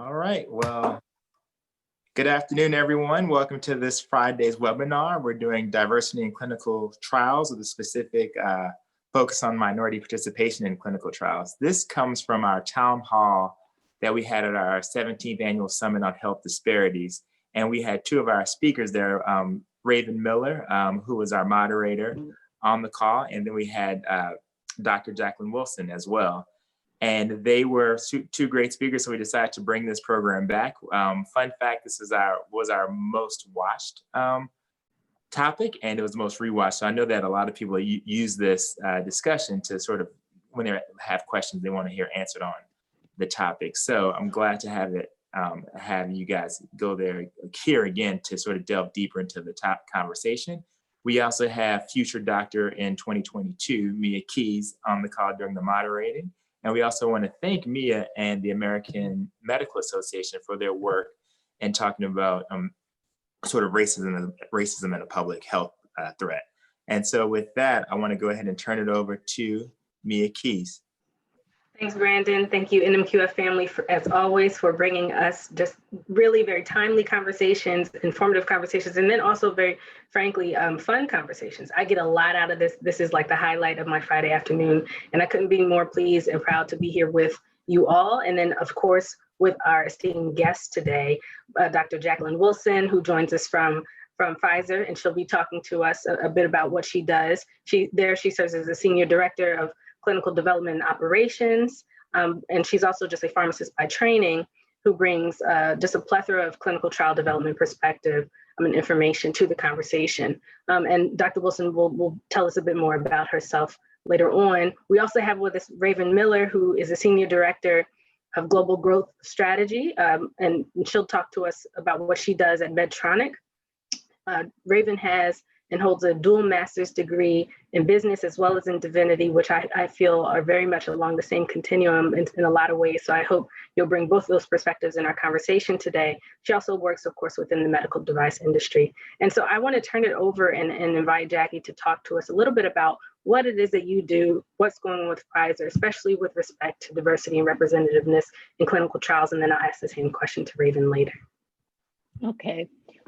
All right, well, good afternoon, everyone. Welcome to this Friday's webinar. We're doing diversity in clinical trials with a specific focus on minority participation in clinical trials. This comes from our town hall that we had at our 17th annual Summit on Health Disparities. And we had two of our speakers there, Raven Miller, who was our moderator on the call. And then we had Dr. Jacqueline Wilson as well. And they were two great speakers, so we decided to bring this program back. Fun fact, this was our most watched topic, and it was the most rewatched. So I know that a lot of people use this discussion to sort of, when they have questions they want to hear answered on the topic. So I'm glad to have you guys go there here again to sort of delve deeper into the top conversation. We also have future doctor in 2022, Mia Keys, on the call during the moderating. And we also want to thank Mia and the American Medical Association for their work in talking about sort of racism and a public health threat. And so with that, I want to go ahead and turn it over to Mia Keys. Thanks, Brandon. Thank you, NMQF family, as always, for bringing us just really very timely conversations, informative conversations, and then also very, frankly, fun conversations. I get a lot out of this. This is like the highlight of my Friday afternoon, and I couldn't be more pleased and proud to be here with you all. And then, of course, with our esteemed guest today, Dr. Jacqueline Wilson, who joins us from Pfizer, and she'll be talking to us a bit about what she does. She serves as the Senior Director of Clinical Development and Operations, and she's also just a pharmacist by training who brings just a plethora of clinical trial development perspective and information to the conversation. And Dr. Wilson will tell us a bit more about herself later on. We also have with us Raven Miller, who is a Senior Director of Global Growth Strategy, and she'll talk to us about what she does at Medtronic. Raven has and holds a dual master's degree in business as well as in divinity, which I feel are very much along the same continuum in a lot of ways. So I hope you'll bring both of those perspectives in our conversation today. She also works, of course, within the medical device industry. And so I want to turn it over and invite Jackie to talk to us a little bit about what it is that you do, what's going on with Pfizer, especially with respect to diversity and representativeness in clinical trials. And then I'll ask the same question to Raven later. Okay.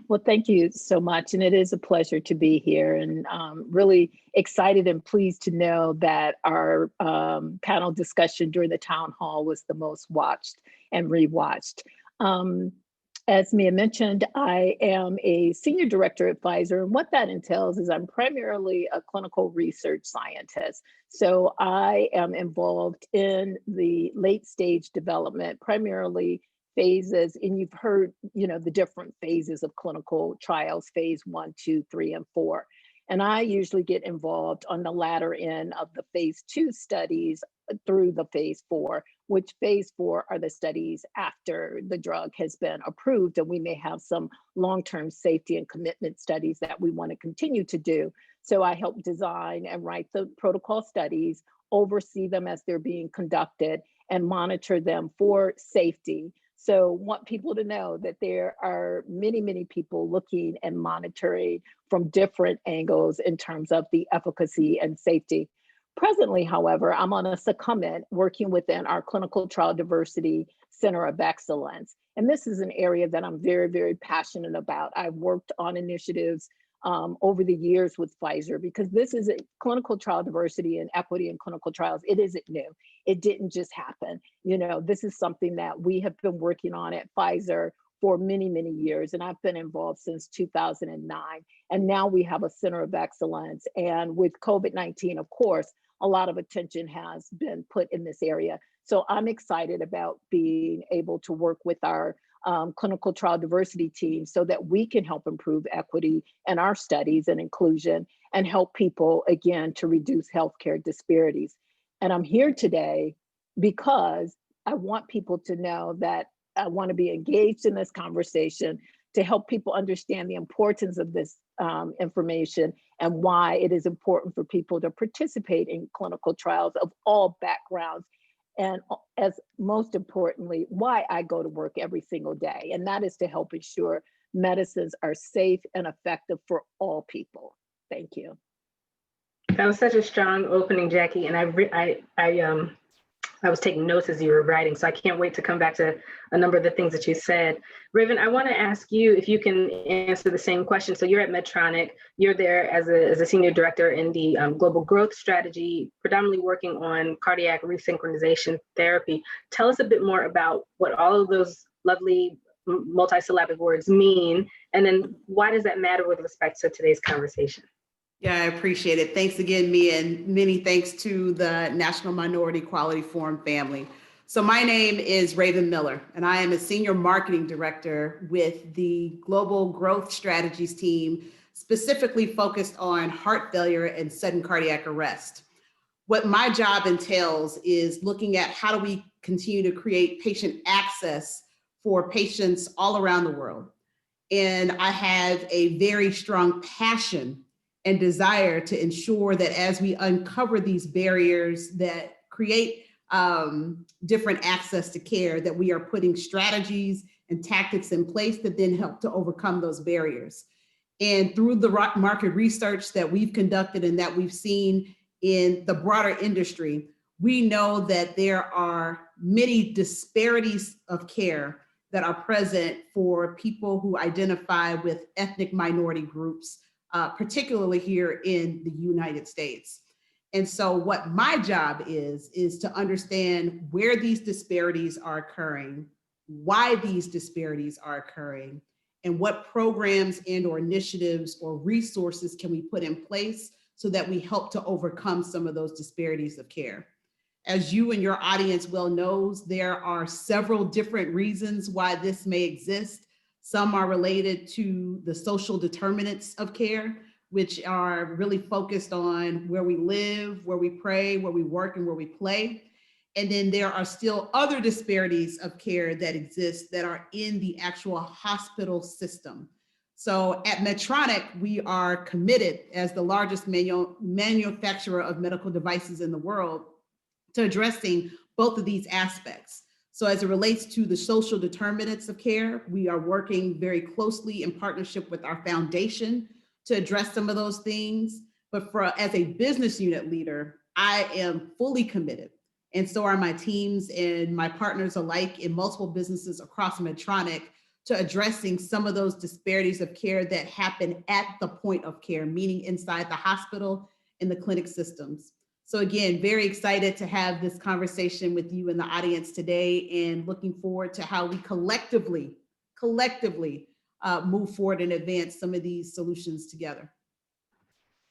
Well, thank you so much. And it is a pleasure to be here, and really excited and pleased to know that our panel discussion during the town hall was the most watched and rewatched. As Mia mentioned, I am a senior director at Pfizer, and what that entails is I'm primarily a clinical research scientist. So I am involved in the late stage development, primarily phases, and you've heard, the different phases of clinical trials, phase 1, 2, 3, and 4. And I usually get involved on the latter end of the phase 2 studies through the phase 4, which phase 4 are the studies after the drug has been approved, and we may have some long-term safety and commitment studies that we want to continue to do. So I help design and write the protocol studies, oversee them as they're being conducted, and monitor them for safety. So want people to know that there are many, many people looking and monitoring from different angles in terms of the efficacy and safety. Presently, however, I'm on a secondment working within our Clinical Trial Diversity Center of Excellence. And this is an area that I'm very, very passionate about. I've worked on initiatives over the years with Pfizer, because this is a clinical trial diversity and equity in clinical trials. It isn't new. It didn't just happen. This is something that we have been working on at Pfizer for many, many years. And I've been involved since 2009. And now we have a center of excellence. And with COVID-19, of course, a lot of attention has been put in this area. So I'm excited about being able to work with our clinical trial diversity team so that we can help improve equity in our studies and inclusion and help people, again, to reduce healthcare disparities. And I'm here today because I want people to know that I want to be engaged in this conversation to help people understand the importance of this information and why it is important for people to participate in clinical trials of all backgrounds. And as most importantly, why I go to work every single day. And that is to help ensure medicines are safe and effective for all people. Thank you. That was such a strong opening, Jackie. And I I was taking notes as you were writing, so I can't wait to come back to a number of the things that you said. Raven, I want to ask you if you can answer the same question. So you're at Medtronic, you're there as a senior director in the global growth strategy, predominantly working on cardiac resynchronization therapy. Tell us a bit more about what all of those lovely multisyllabic words mean, and then why does that matter with respect to today's conversation? Yeah, I appreciate it. Thanks again, Mia, and many thanks to the National Minority Quality Forum family. So my name is Raven Miller, and I am a senior marketing director with the Global Growth Strategies team, specifically focused on heart failure and sudden cardiac arrest. What my job entails is looking at how do we continue to create patient access for patients all around the world. And I have a very strong passion and desire to ensure that as we uncover these barriers that create different access to care, that we are putting strategies and tactics in place that then help to overcome those barriers. And through the market research that we've conducted and that we've seen in the broader industry, we know that there are many disparities of care that are present for people who identify with ethnic minority groups, particularly here in the United States. And so what my job is to understand where these disparities are occurring, why these disparities are occurring, and what programs and or initiatives or resources can we put in place so that we help to overcome some of those disparities of care. As you and your audience well knows, there are several different reasons why this may exist. Some are related to the social determinants of care, which are really focused on where we live, where we pray, where we work, and where we play. And then there are still other disparities of care that exist that are in the actual hospital system. So at Medtronic, we are committed as the largest manufacturer of medical devices in the world to addressing both of these aspects. So as it relates to the social determinants of care, we are working very closely in partnership with our foundation to address some of those things. But as a business unit leader, I am fully committed, and so are my teams and my partners alike in multiple businesses across Medtronic, to addressing some of those disparities of care that happen at the point of care, meaning inside the hospital and the clinic systems. So again, very excited to have this conversation with you in the audience today, and looking forward to how we collectively move forward and advance some of these solutions together.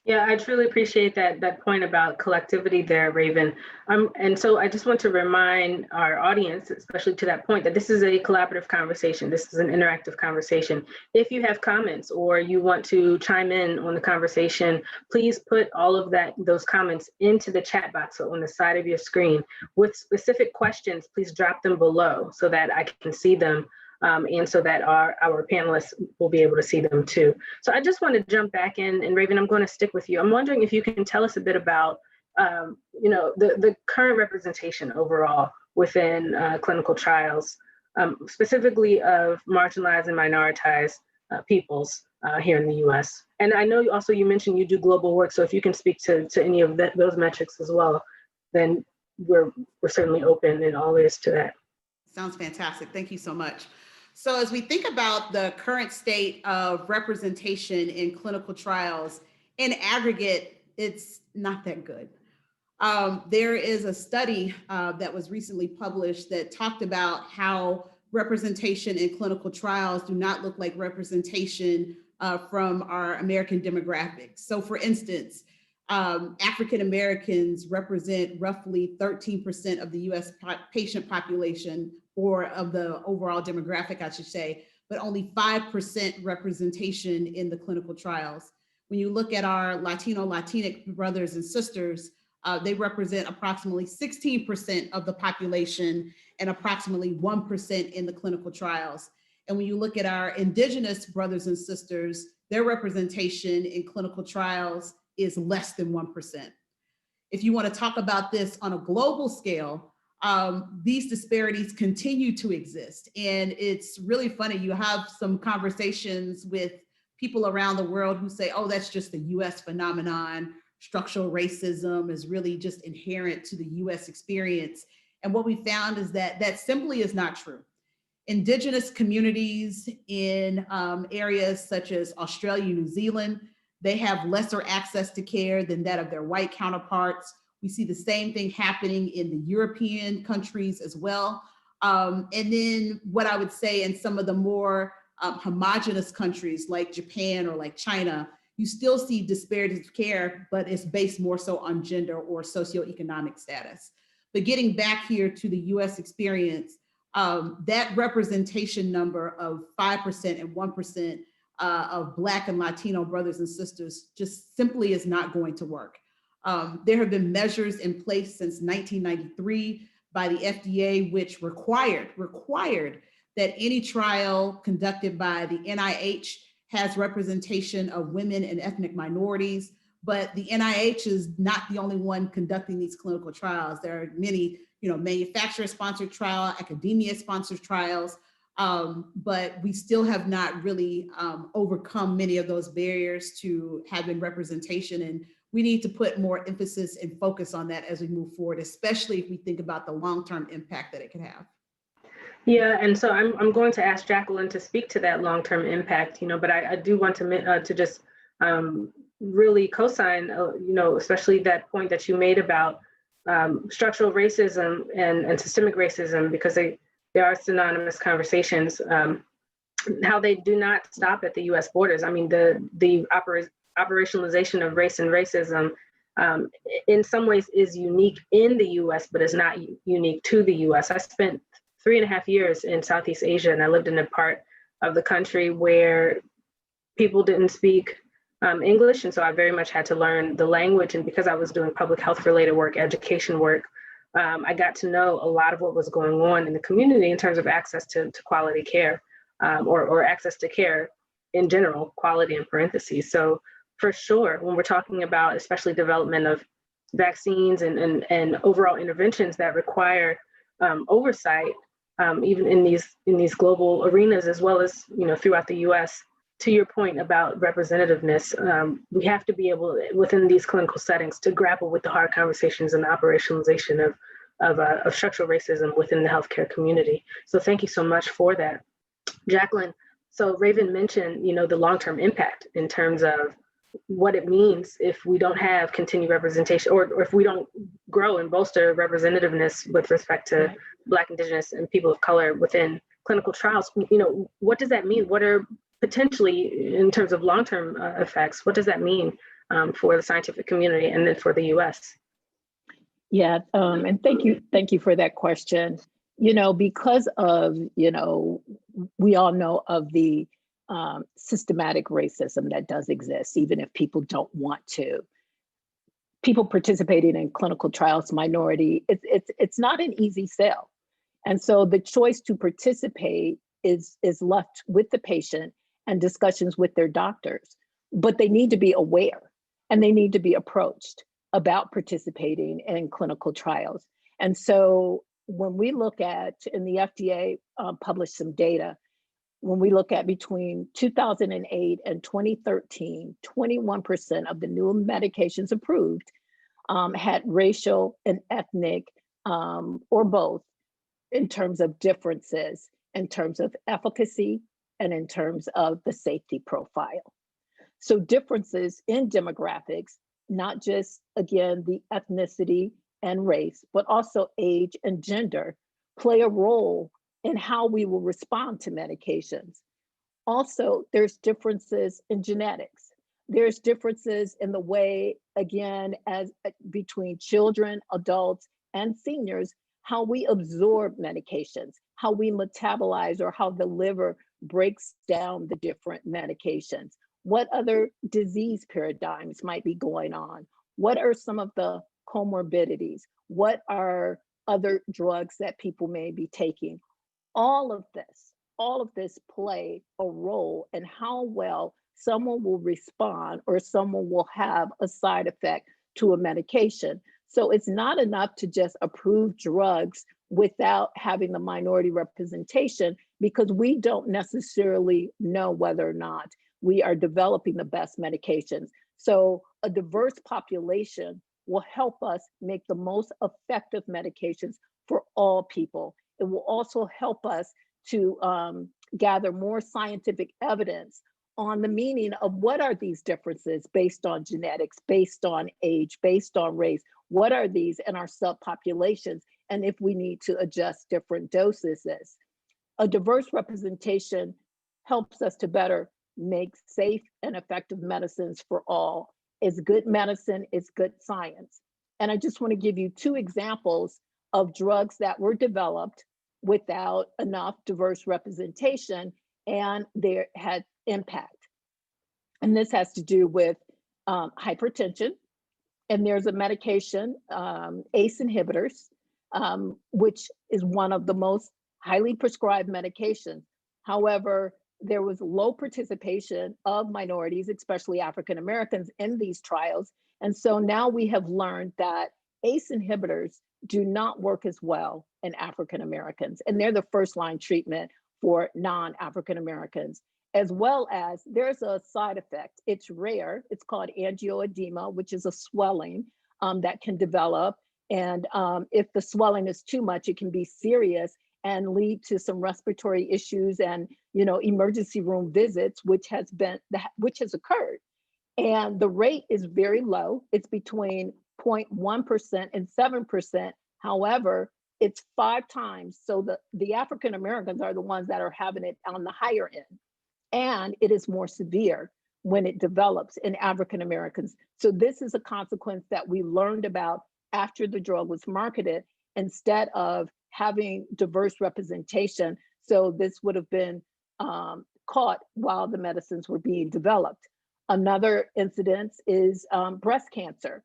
Yeah, I truly appreciate that point about collectivity there, Raven. And so I just want to remind our audience, especially to that point, that this is a collaborative conversation. This is an interactive conversation. If you have comments or you want to chime in on the conversation, please put all of those comments into the chat box on the side of your screen. With specific questions, please drop them below so that I can see them. And so that our panelists will be able to see them too. So I just want to jump back in, and Raven, I'm going to stick with you. I'm wondering if you can tell us a bit about, the current representation overall within clinical trials, specifically of marginalized and minoritized peoples here in the U.S. And I know you mentioned you do global work, so if you can speak to any of those metrics as well, then we're certainly open and all ears to that. Sounds fantastic. Thank you so much. So as we think about the current state of representation in clinical trials, in aggregate, it's not that good. There is a study that was recently published that talked about how representation in clinical trials do not look like representation from our American demographics. So for instance, African Americans represent roughly 13% of the US patient population, or of the overall demographic, I should say, but only 5% representation in the clinical trials. When you look at our Latinx brothers and sisters, they represent approximately 16% of the population and approximately 1% in the clinical trials. And when you look at our Indigenous brothers and sisters, their representation in clinical trials is less than 1%. If you want to talk about this on a global scale, these disparities continue to exist. And it's really funny, you have some conversations with people around the world who say, oh, that's just a US phenomenon. Structural racism is really just inherent to the US experience. And what we found is that that simply is not true. Indigenous communities in areas such as Australia, New Zealand, they have lesser access to care than that of their white counterparts. We see the same thing happening in the European countries as well. And then what I would say in some of the more homogenous countries like Japan or like China, you still see disparities of care, but it's based more so on gender or socioeconomic status. But getting back here to the US experience, that representation number of 5% and 1% of Black and Latino brothers and sisters just simply is not going to work. There have been measures in place since 1993 by the FDA, which required that any trial conducted by the NIH has representation of women and ethnic minorities. But the NIH is not the only one conducting these clinical trials. There are many, manufacturer-sponsored trials, academia-sponsored trials, but we still have not really overcome many of those barriers to having representation. And we need to put more emphasis and focus on that as we move forward, especially if we think about the long-term impact that it could have. Yeah, and so I'm going to ask Jacqueline to speak to that long-term impact, but I do want to just really co-sign, especially that point that you made about structural racism and systemic racism, because they are synonymous conversations, how they do not stop at the US borders. I mean, the operationalization of race and racism in some ways is unique in the US, but is not unique to the US. I spent 3.5 years in Southeast Asia, and I lived in a part of the country where people didn't speak English. And so I very much had to learn the language. And because I was doing public health related work, education work, I got to know a lot of what was going on in the community in terms of access to quality care, or access to care in general, quality in parentheses. So for sure, when we're talking about especially development of vaccines and overall interventions that require oversight, even in these global arenas, as well as throughout the US, to your point about representativeness, we have to be able, within these clinical settings, to grapple with the hard conversations and the operationalization of structural racism within the healthcare community. So thank you so much for that. Jacqueline, so Raven mentioned, the long-term impact in terms of what it means if we don't have continued representation, or if we don't grow and bolster representativeness with respect to Black, Indigenous, and people of color within clinical trials. What does that mean? What are potentially, in terms of long-term effects, what does that mean for the scientific community and then for the US? Yeah, and thank you for that question. Because of, we all know of the systematic racism that does exist, even if people don't want to. People participating in clinical trials, minority, it's not an easy sell. And so the choice to participate is left with the patient and discussions with their doctors, but they need to be aware and they need to be approached about participating in clinical trials. And so when we look at, and the FDA published some data, when we look at between 2008 and 2013, 21% of the new medications approved had racial and ethnic, or both, in terms of differences, in terms of efficacy, and in terms of the safety profile. So differences in demographics, not just, again, the ethnicity and race, but also age and gender, play a role in how we will respond to medications. Also, there's differences in genetics. There's differences in the way, again, as between children, adults, and seniors, how we absorb medications, how we metabolize, or how the liver breaks down the different medications. What other disease paradigms might be going on? What are some of the comorbidities? What are other drugs that people may be taking? All of this play a role in how well someone will respond or someone will have a side effect to a medication. So it's not enough to just approve drugs without having the minority representation, because we don't necessarily know whether or not we are developing the best medications. So a diverse population will help us make the most effective medications for all people. It will also help us to gather more scientific evidence on the meaning of what are these differences based on genetics, based on age, based on race. What are these in our subpopulations? And if we need to adjust different doses. A diverse representation helps us to better make safe and effective medicines for all. It's good medicine, it's good science. And I just want to give you two examples of drugs that were developed without enough diverse representation and they had impact. And this has to do with hypertension. And there's a medication, ACE inhibitors, which is one of the most highly prescribed medications. However, there was low participation of minorities, especially African Americans, in these trials. And so now we have learned that ACE inhibitors do not work as well in African Americans, and they're the first line treatment for non-African Americans, as well as there's a side effect. It's rare, it's called angioedema, which is a swelling that can develop. And if the swelling is too much, it can be serious and lead to some respiratory issues and, you know, emergency room visits, which has occurred. And the rate is very low. It's between 0.1% and 7%. However, it's 5 times. So the African Americans are the ones that are having it on the higher end. And it is more severe when it develops in African Americans. So this is a consequence that we learned about after the drug was marketed, instead of having diverse representation. So this would have been caught while the medicines were being developed. Another incidence is breast cancer.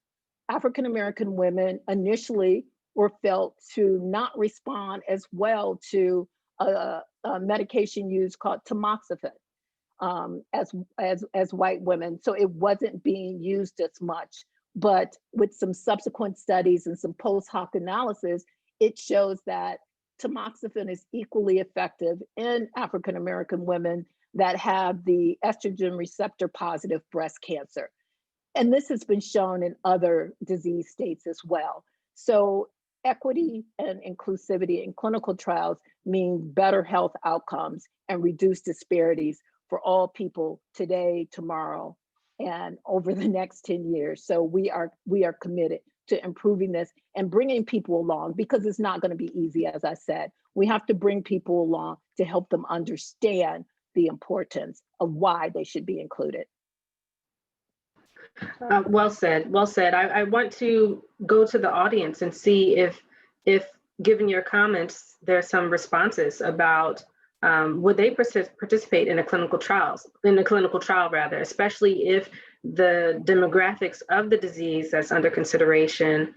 African American women initially were felt to not respond as well to a medication used called tamoxifen as white women. So it wasn't being used as much. But with some subsequent studies and some post hoc analysis, it shows that tamoxifen is equally effective in African American women that have the estrogen receptor positive breast cancer. And this has been shown in other disease states as well. So equity and inclusivity in clinical trials mean better health outcomes and reduce disparities for all people today, tomorrow, and over the next 10 years. So we are committed to improving this and bringing people along, because it's not going to be easy, as I said. We have to bring people along to help them understand the importance of why they should be included. Well said, well said. I want to go to the audience and see if given your comments, there's some responses about would they participate in a clinical trial, especially if the demographics of the disease that's under consideration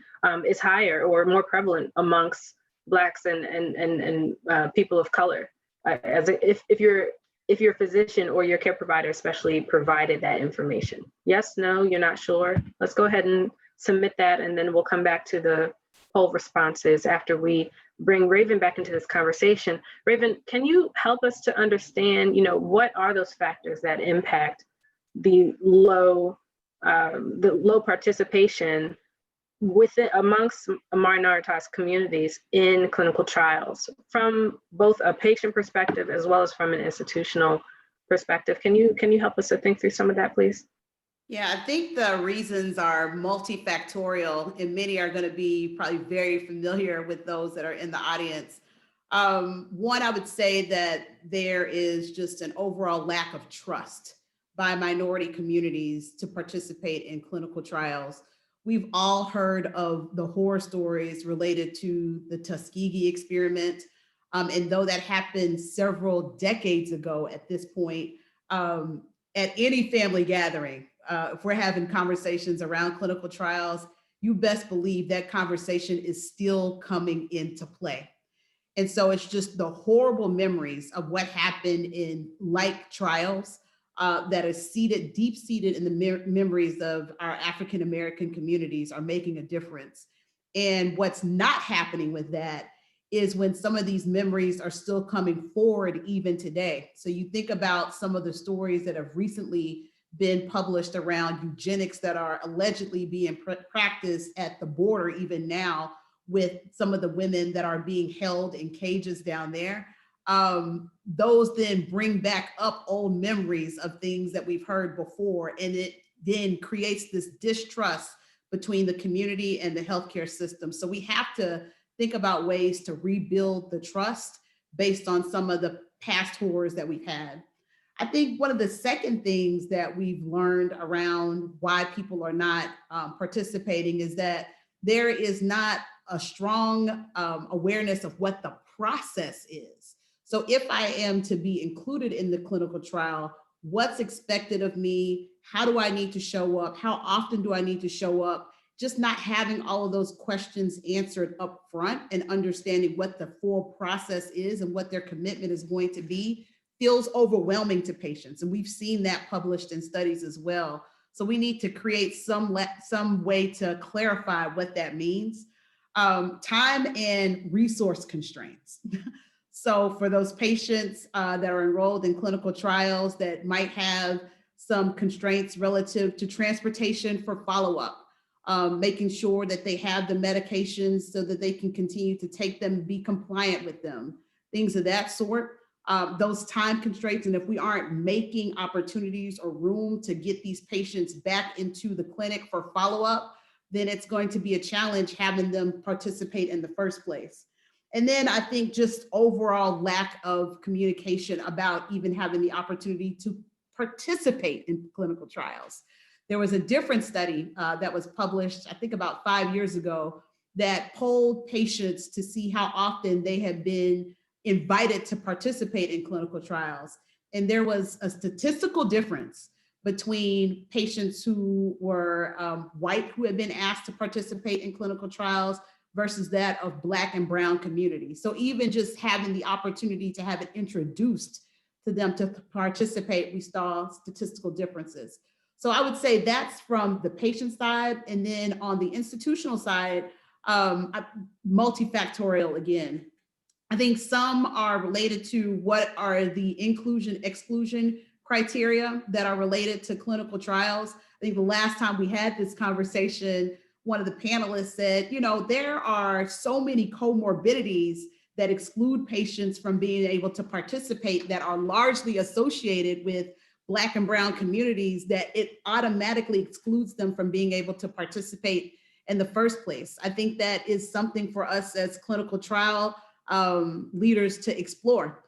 is higher or more prevalent amongst Blacks and people of color. If your physician or your care provider especially provided that information. Yes, no, you're not sure? Let's go ahead and submit that, and then we'll come back to the poll responses after we bring Raven back into this conversation. Raven, can you help us to understand, what are those factors that impact the low participation amongst minoritized communities in clinical trials, from both a patient perspective as well as from an institutional perspective? Can you help us to think through some of that, please? Yeah, I think the reasons are multifactorial, and many are going to be probably very familiar with those that are in the audience. One, I would say that there is just an overall lack of trust by minority communities to participate in clinical trials. We've all heard of the horror stories related to the Tuskegee experiment. And though that happened several decades ago at this point, at any family gathering, if we're having conversations around clinical trials, you best believe that conversation is still coming into play. And so it's just the horrible memories of what happened in like trials that is deep-seated in the memories of our African-American communities are making a difference. And what's not happening with that is when some of these memories are still coming forward even today. So you think about some of the stories that have recently been published around eugenics that are allegedly being practiced at the border even now, with some of the women that are being held in cages down there, those then bring back up old memories of things that we've heard before, and it then creates this distrust between the community and the healthcare system. So we have to think about ways to rebuild the trust based on some of the past horrors that we've had. I think one of the second things that we've learned around why people are not participating is that there is not a strong awareness of what the process is. So if I am to be included in the clinical trial, what's expected of me? How do I need to show up? How often do I need to show up? Just not having all of those questions answered up front and understanding what the full process is and what their commitment is going to be feels overwhelming to patients. And we've seen that published in studies as well. So we need to create some way to clarify what that means. Time and resource constraints. So for those patients that are enrolled in clinical trials that might have some constraints relative to transportation for follow-up, making sure that they have the medications so that they can continue to take them, be compliant with them, things of that sort. Those time constraints, and if we aren't making opportunities or room to get these patients back into the clinic for follow-up, then it's going to be a challenge having them participate in the first place. And then I think just overall lack of communication about even having the opportunity to participate in clinical trials. There was a different study that was published, I think about 5 years ago, that polled patients to see how often they had been invited to participate in clinical trials. And there was a statistical difference between patients who were white who had been asked to participate in clinical trials versus that of Black and Brown communities. So even just having the opportunity to have it introduced to them to participate, we saw statistical differences. So I would say that's from the patient side. And then on the institutional side, multifactorial again. I think some are related to what are the inclusion-exclusion criteria that are related to clinical trials. I think the last time we had this conversation, one of the panelists said, you know, there are so many comorbidities that exclude patients from being able to participate that are largely associated with Black and Brown communities that it automatically excludes them from being able to participate in the first place. I think that is something for us as clinical trial leaders to explore.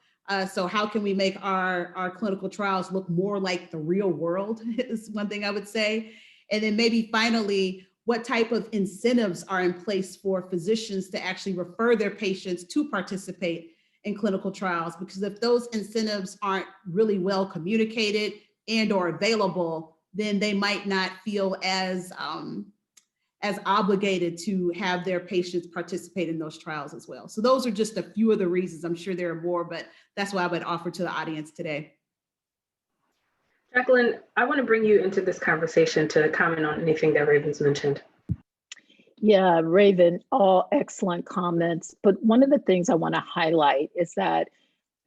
So how can we make our clinical trials look more like the real world is one thing I would say. And then maybe finally, what type of incentives are in place for physicians to actually refer their patients to participate in clinical trials? Because if those incentives aren't really well communicated and or available, then they might not feel as obligated to have their patients participate in those trials as well. So those are just a few of the reasons. I'm sure there are more, but that's what I would offer to the audience today. Jacqueline, I want to bring you into this conversation to comment on anything that Raven's mentioned. Yeah, Raven, all excellent comments. But one of the things I want to highlight is that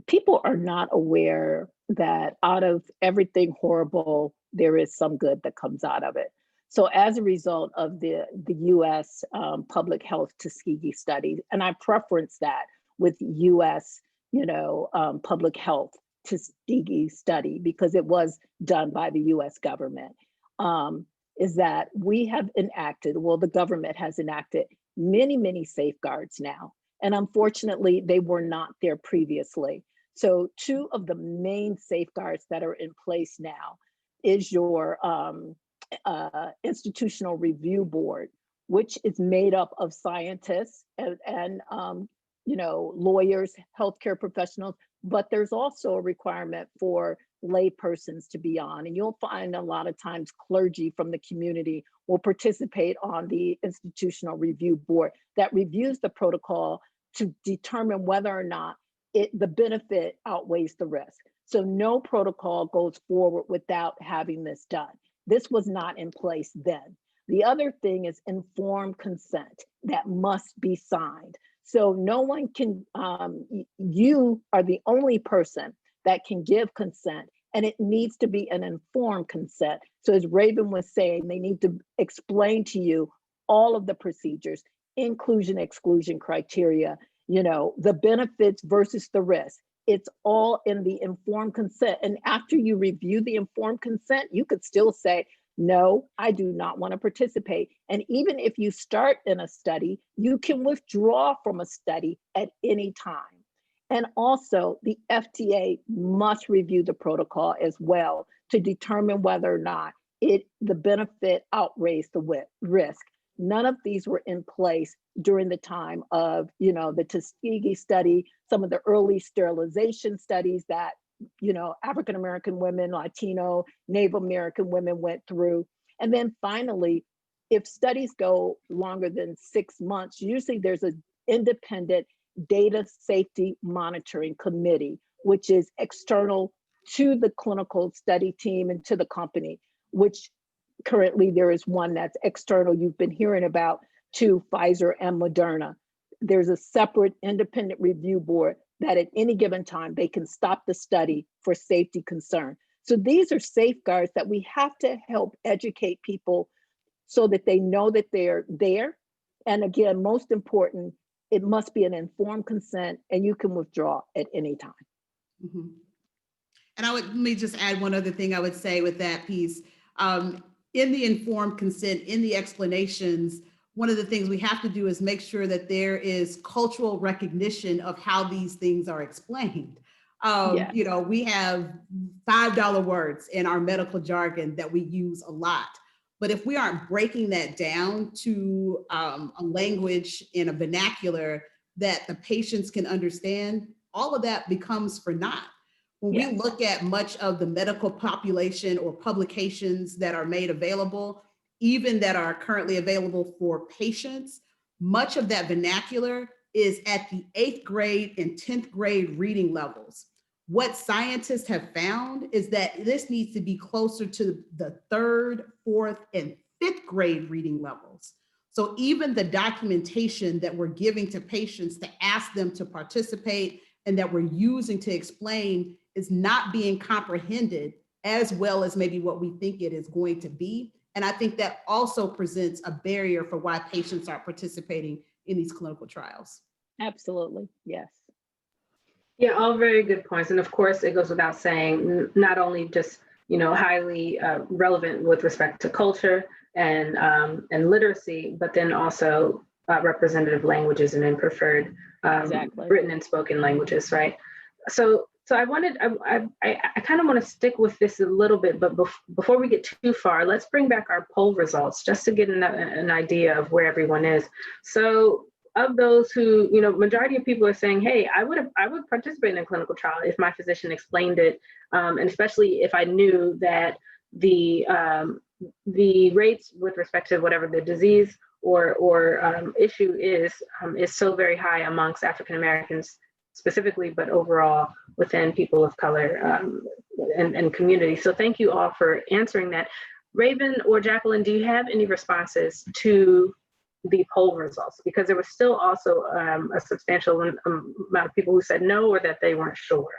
people are not aware that out of everything horrible, there is some good that comes out of it. So as a result of the US public health Tuskegee study, and I preference that with US, public health Tuskegee study because it was done by the US government, is that we have enacted, well, the government has enacted many, many safeguards now. And unfortunately, they were not there previously. So two of the main safeguards that are in place now is your institutional review board, which is made up of scientists and lawyers, healthcare professionals, but there's also a requirement for lay persons to be on. And you'll find a lot of times clergy from the community will participate on the institutional review board that reviews the protocol to determine whether or not the benefit outweighs the risk. So no protocol goes forward without having this done. This was not in place then. The other thing is informed consent that must be signed. So no one can, you are the only person that can give consent, and it needs to be an informed consent. So as Raven was saying, they need to explain to you all of the procedures, inclusion, exclusion criteria, the benefits versus the risk. It's all in the informed consent. And after you review the informed consent, you could still say, no, I do not want to participate. And even if you start in a study, you can withdraw from a study at any time. And also the FDA must review the protocol as well to determine whether or not the benefit outweighs the risk. None of these were in place during the time of, the Tuskegee study, some of the early sterilization studies that, African-American women, Latino, Native American women went through. And then finally, if studies go longer than 6 months, usually there's an independent data safety monitoring committee, which is external to the clinical study team and to the company, which currently there is one that's external you've been hearing about to Pfizer and Moderna. There's a separate independent review board that at any given time, they can stop the study for safety concern. So these are safeguards that we have to help educate people so that they know that they're there. And again, most important, it must be an informed consent and you can withdraw at any time. Mm-hmm. And let me just add one other thing I would say with that piece. In the informed consent, in the explanations, one of the things we have to do is make sure that there is cultural recognition of how these things are explained. Yeah. We have $5 words in our medical jargon that we use a lot. But if we aren't breaking that down to a language in a vernacular that the patients can understand, all of that becomes for naught. When we look at much of the medical population or publications that are made available, even that are currently available for patients, much of that vernacular is at the 8th grade and 10th grade reading levels. What scientists have found is that this needs to be closer to the 3rd, 4th, and 5th grade reading levels. So even the documentation that we're giving to patients to ask them to participate and that we're using to explain is not being comprehended as well as maybe what we think it is going to be. And I think that also presents a barrier for why patients are participating in these clinical trials. Absolutely, yes. Yeah, all very good points. And of course, it goes without saying, not only just, highly relevant with respect to culture and literacy, but then also representative languages and then preferred exactly. Written and spoken languages, right? So I kind of want to stick with this a little bit, but before we get too far, let's bring back our poll results just to get an idea of where everyone is. So of those who, majority of people are saying, hey, I would participate in a clinical trial if my physician explained it, and especially if I knew that the rates with respect to whatever the disease or issue is so very high amongst African Americans specifically, but overall within people of color and community. So thank you all for answering that. Raven or Jacqueline, do you have any responses to the poll results? Because there was still also a substantial amount of people who said no or that they weren't sure.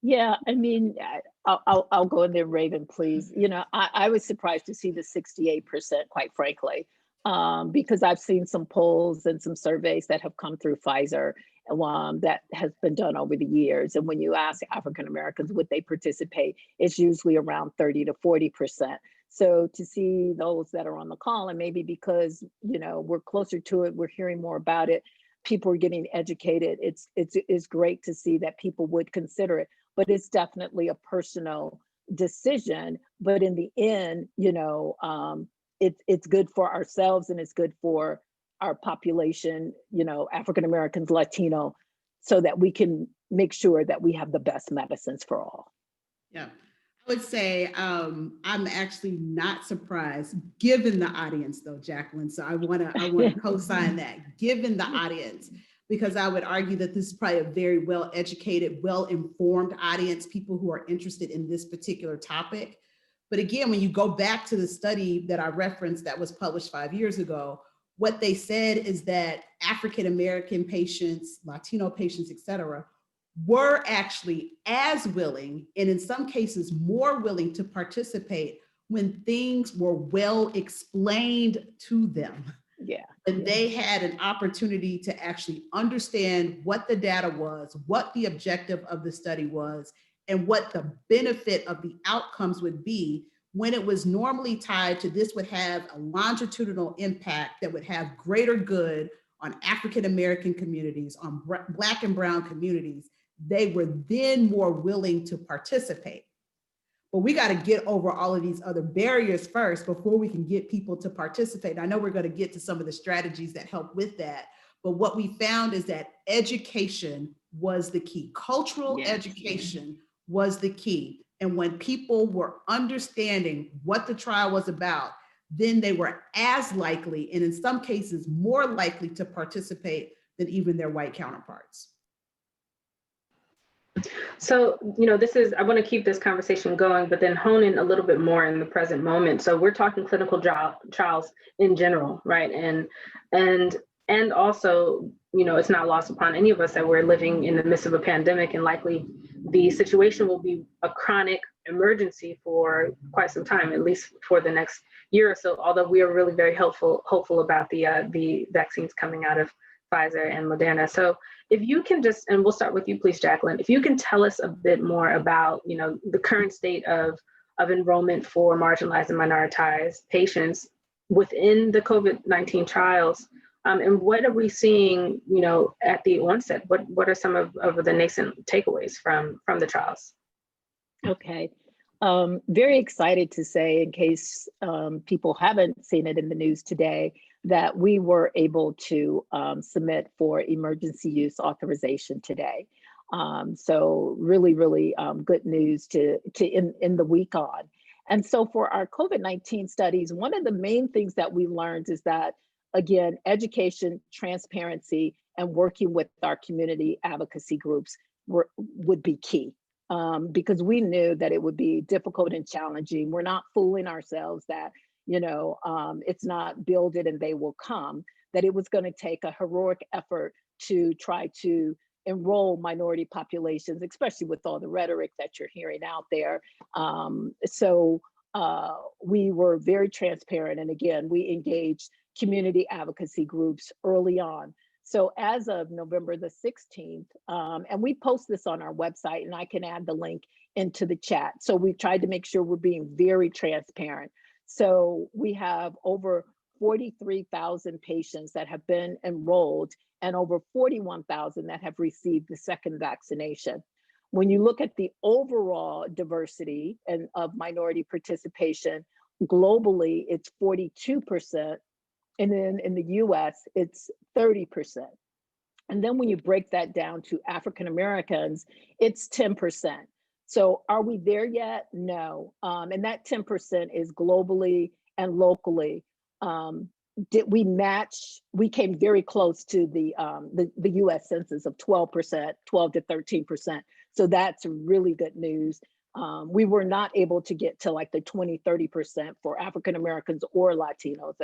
Yeah, I mean, I'll go in there, Raven, please. I was surprised to see the 68%, quite frankly. Because I've seen some polls and some surveys that have come through Pfizer that has been done over the years. And when you ask African Americans would they participate, it's usually around 30 to 40%. So to see those that are on the call, and maybe because we're closer to it, we're hearing more about it, people are getting educated. It's great to see that people would consider it, but it's definitely a personal decision. But in the end, it's good for ourselves and it's good for our population, African Americans, Latino, so that we can make sure that we have the best medicines for all. Yeah, I would say I'm actually not surprised given the audience though, Jacqueline. So I want to co-sign that, given the audience, because I would argue that this is probably a very well-educated, well-informed audience, people who are interested in this particular topic. But again, when you go back to the study that I referenced that was published 5 years ago, what they said is that African-American patients, Latino patients, et cetera, were actually as willing, and in some cases more willing to participate when things were well explained to them. Yeah. And they had an opportunity to actually understand what the data was, what the objective of the study was, and what the benefit of the outcomes would be, when it was normally tied to this would have a longitudinal impact that would have greater good on African-American communities, on Black and Brown communities. They were then more willing to participate. But we got to get over all of these other barriers first before we can get people to participate. I know we're going to get to some of the strategies that help with that, but what we found is that education was the key. Cultural education was the key. And when people were understanding what the trial was about, then they were as likely, and in some cases more likely, to participate than even their white counterparts. So, I want to keep this conversation going, but then hone in a little bit more in the present moment. So we're talking clinical trials in general, right? And also, it's not lost upon any of us that we're living in the midst of a pandemic, and likely the situation will be a chronic emergency for quite some time, at least for the next year or so, although we are really very hopeful about the vaccines coming out of Pfizer and Moderna. So if you can just, and we'll start with you, please, Jacqueline, if you can tell us a bit more about, the current state of enrollment for marginalized and minoritized patients within the COVID-19 trials, and what are we seeing, at the onset? What are some of the nascent takeaways from the trials? Okay. Very excited to say, in case people haven't seen it in the news today, that we were able to submit for emergency use authorization today. So really, really good news to end the week on. And so for our COVID-19 studies, one of the main things that we learned is that, again, education, transparency, and working with our community advocacy groups would be key. Because we knew that it would be difficult and challenging. We're not fooling ourselves that, it's not build it and they will come, that it was going to take a heroic effort to try to enroll minority populations, especially with all the rhetoric that you're hearing out there. So we were very transparent. And again, we engaged community advocacy groups early on. So as of November the 16th, and we post this on our website, and I can add the link into the chat. So we've tried to make sure we're being very transparent. So we have over 43,000 patients that have been enrolled and over 41,000 that have received the second vaccination. When you look at the overall diversity and of minority participation, globally, it's 42%. And then in the US, it's 30%. And then when you break that down to African Americans, it's 10%. So are we there yet? No. And that 10% is globally and locally. Did we match? We came very close to the US census of 12%, 12 to 13%. So that's really good news. We were not able to get to like the 20, 30% for African Americans or Latinos.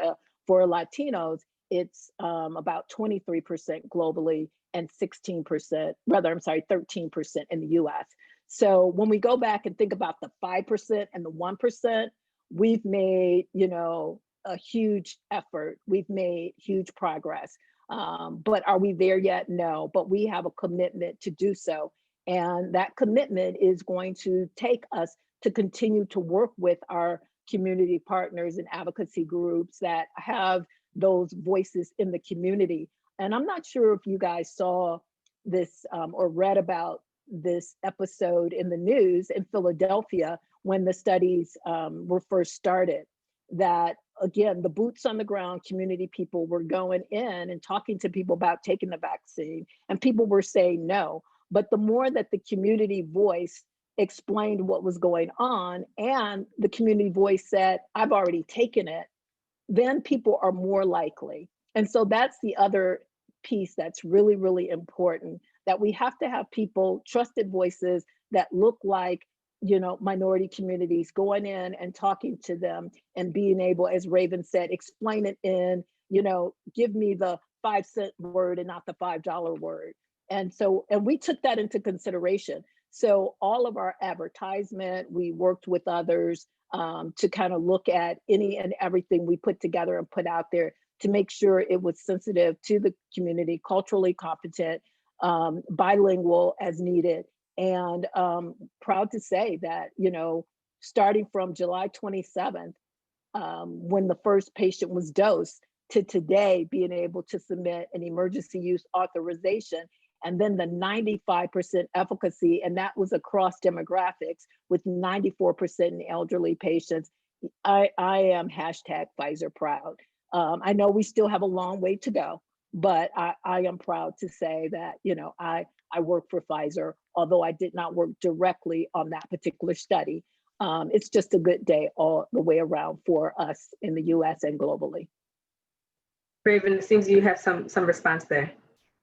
For Latinos, it's about 23% globally and 13% in the US. So when we go back and think about the 5% and the 1%, we've made, a huge effort. We've made huge progress. But are we there yet? No, but we have a commitment to do so. And that commitment is going to take us to continue to work with our community partners and advocacy groups that have those voices in the community. And I'm not sure if you guys saw this or read about this episode in the news in Philadelphia when the studies were first started, that again, the boots on the ground community people were going in and talking to people about taking the vaccine, and people were saying no. But the more that the community voice explained what was going on and the community voice said, I've already taken it, then people are more likely. And so that's the other piece that's really, really important, that we have to have people, trusted voices that look like, minority communities, going in and talking to them and being able, as Raven said, explain it in, give me the 5-cent word and not the $5 word. And so, and we took that into consideration. So all of our advertisement, we worked with others to kind of look at any and everything we put together and put out there to make sure it was sensitive to the community, culturally competent, bilingual as needed. And proud to say that, starting from July 27th, when the first patient was dosed, to today being able to submit an emergency use authorization, and then the 95% efficacy, and that was across demographics with 94% in elderly patients. I am hashtag Pfizer proud. I know we still have a long way to go, but I am proud to say that, I work for Pfizer, although I did not work directly on that particular study. It's just a good day all the way around for us in the US and globally. Raven, it seems you have some response there.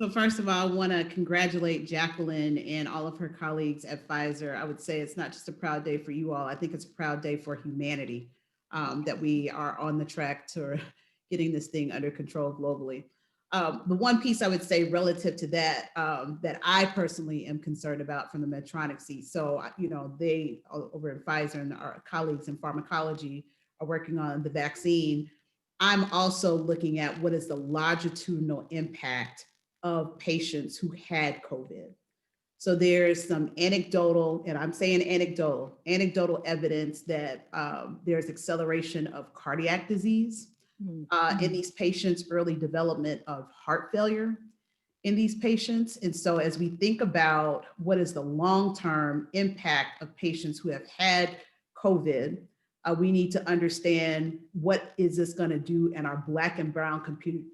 So first of all, I want to congratulate Jacqueline and all of her colleagues at Pfizer. I would say it's not just a proud day for you all. I think it's a proud day for humanity, that we are on the track to getting this thing under control globally. The one piece I would say relative to that, that I personally am concerned about from the Medtronic seat. So, they over at Pfizer and our colleagues in pharmacology are working on the vaccine. I'm also looking at what is the longitudinal impact of patients who had COVID. So there's some anecdotal, and I'm saying anecdotal evidence that there's acceleration of cardiac disease in these patients, early development of heart failure in these patients. And so as we think about what is the long-term impact of patients who have had COVID, we need to understand what is this going to do in our Black and Brown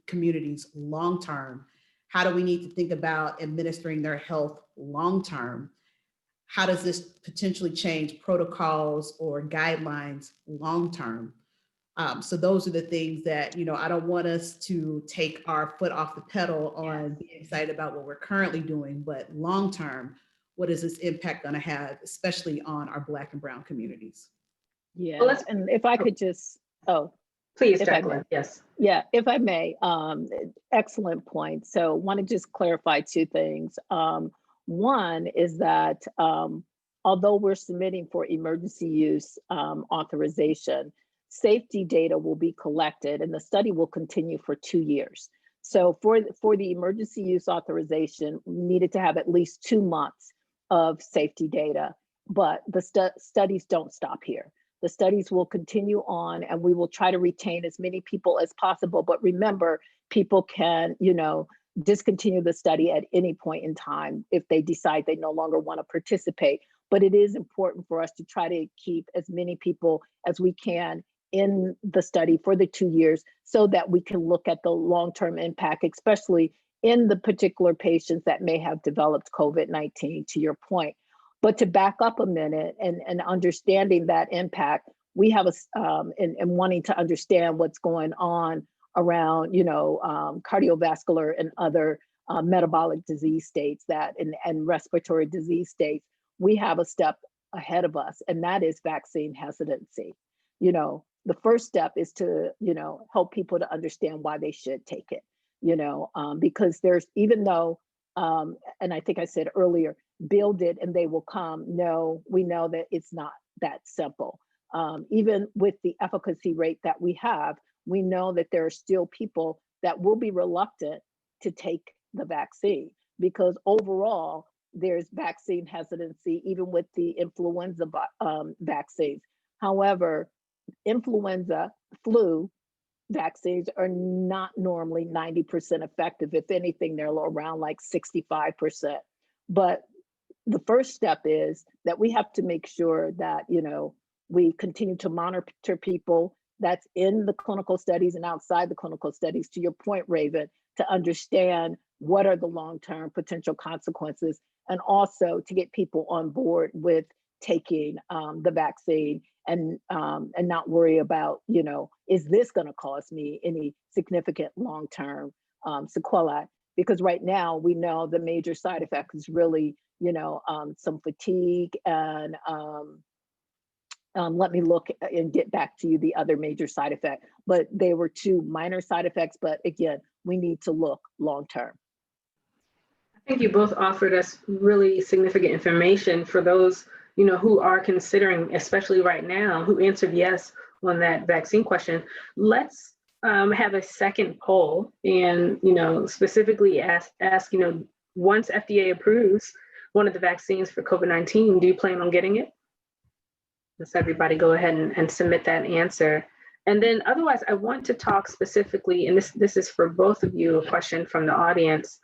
communities long-term. How do we need to think about administering their health long-term? How does this potentially change protocols or guidelines long-term? So those are the things that, I don't want us to take our foot off the pedal on being excited about what we're currently doing, but long-term, what is this impact going to have, especially on our Black and Brown communities? Yeah, Well, and if I could just, please, Jacqueline, yes. Yeah, if I may, excellent point. So want to just clarify two things. One is that although we're submitting for emergency use authorization, safety data will be collected and the study will continue for 2 years. So for the emergency use authorization, we needed to have at least 2 months of safety data, but the studies don't stop here. The studies will continue on and we will try to retain as many people as possible. But remember, people can, discontinue the study at any point in time if they decide they no longer want to participate. But it is important for us to try to keep as many people as we can in the study for the 2 years so that we can look at the long-term impact, especially in the particular patients that may have developed COVID-19, to your point. But to back up a minute and understanding that impact, we have and wanting to understand what's going on around, cardiovascular and other metabolic disease states and respiratory disease states, we have a step ahead of us, and that is vaccine hesitancy. The first step is to, help people to understand why they should take it, because there's, even though, and I think I said earlier, build it and they will come. No, we know that it's not that simple. Even with the efficacy rate that we have, we know that there are still people that will be reluctant to take the vaccine because overall there's vaccine hesitancy, even with the influenza vaccines. However, influenza, flu vaccines are not normally 90% effective. If anything, they're around like 65%. But the first step is that we have to make sure that, we continue to monitor people that's in the clinical studies and outside the clinical studies, to your point, Raven, to understand what are the long-term potential consequences, and also to get people on board with taking the vaccine and not worry about, is this going to cause me any significant long-term sequelae? Because right now we know the major side effect is really, some fatigue and let me look and get back to you the other major side effect, but they were 2 minor side effects. But again, we need to look long-term. I think you both offered us really significant information for those who are considering, especially right now, who answered yes on that vaccine question, let's have a second poll and, specifically ask, once FDA approves one of the vaccines for COVID-19, do you plan on getting it? Let's everybody go ahead and submit that answer. And then otherwise, I want to talk specifically, and this is for both of you, a question from the audience.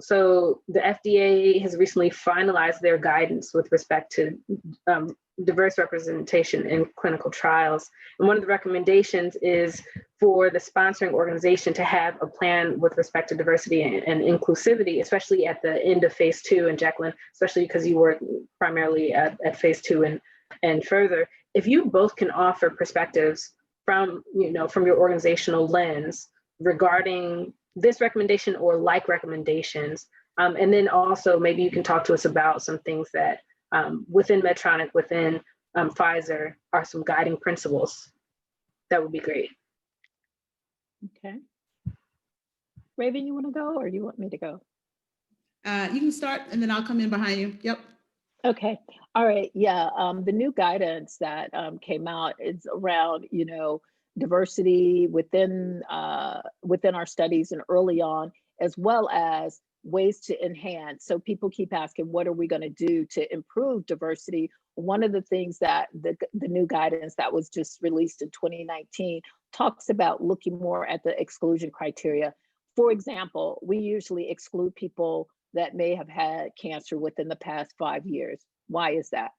So the FDA has recently finalized their guidance with respect to diverse representation in clinical trials. And one of the recommendations is for the sponsoring organization to have a plan with respect to diversity and inclusivity, especially at the end of phase 2. And Jacqueline, especially because you work primarily at phase 2 and further, if you both can offer perspectives from your organizational lens regarding this recommendation or like recommendations, and then also maybe you can talk to us about some things that within Medtronic, within Pfizer, are some guiding principles. That would be great. Okay. Raven, you want to go or you want me to go? You can start and then I'll come in behind you. Yep. Okay. All right. Yeah. The new guidance that came out is around, diversity within our studies and early on, as well as ways to enhance. So people keep asking, what are we going to do to improve diversity? One of the things that the new guidance that was just released in 2019 talks about looking more at the exclusion criteria. For example, we usually exclude people that may have had cancer within the past 5 years. Why is that?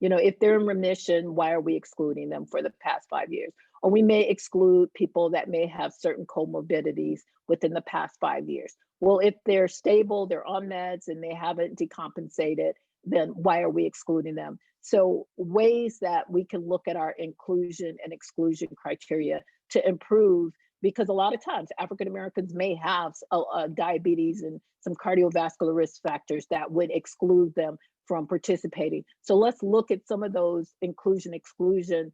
If they're in remission, why are we excluding them for the past 5 years? Or we may exclude people that may have certain comorbidities within the past 5 years. Well, if they're stable, they're on meds and they haven't decompensated, then why are we excluding them? So ways that we can look at our inclusion and exclusion criteria to improve, because a lot of times African Americans may have diabetes and some cardiovascular risk factors that would exclude them from participating. So let's look at some of those inclusion, exclusion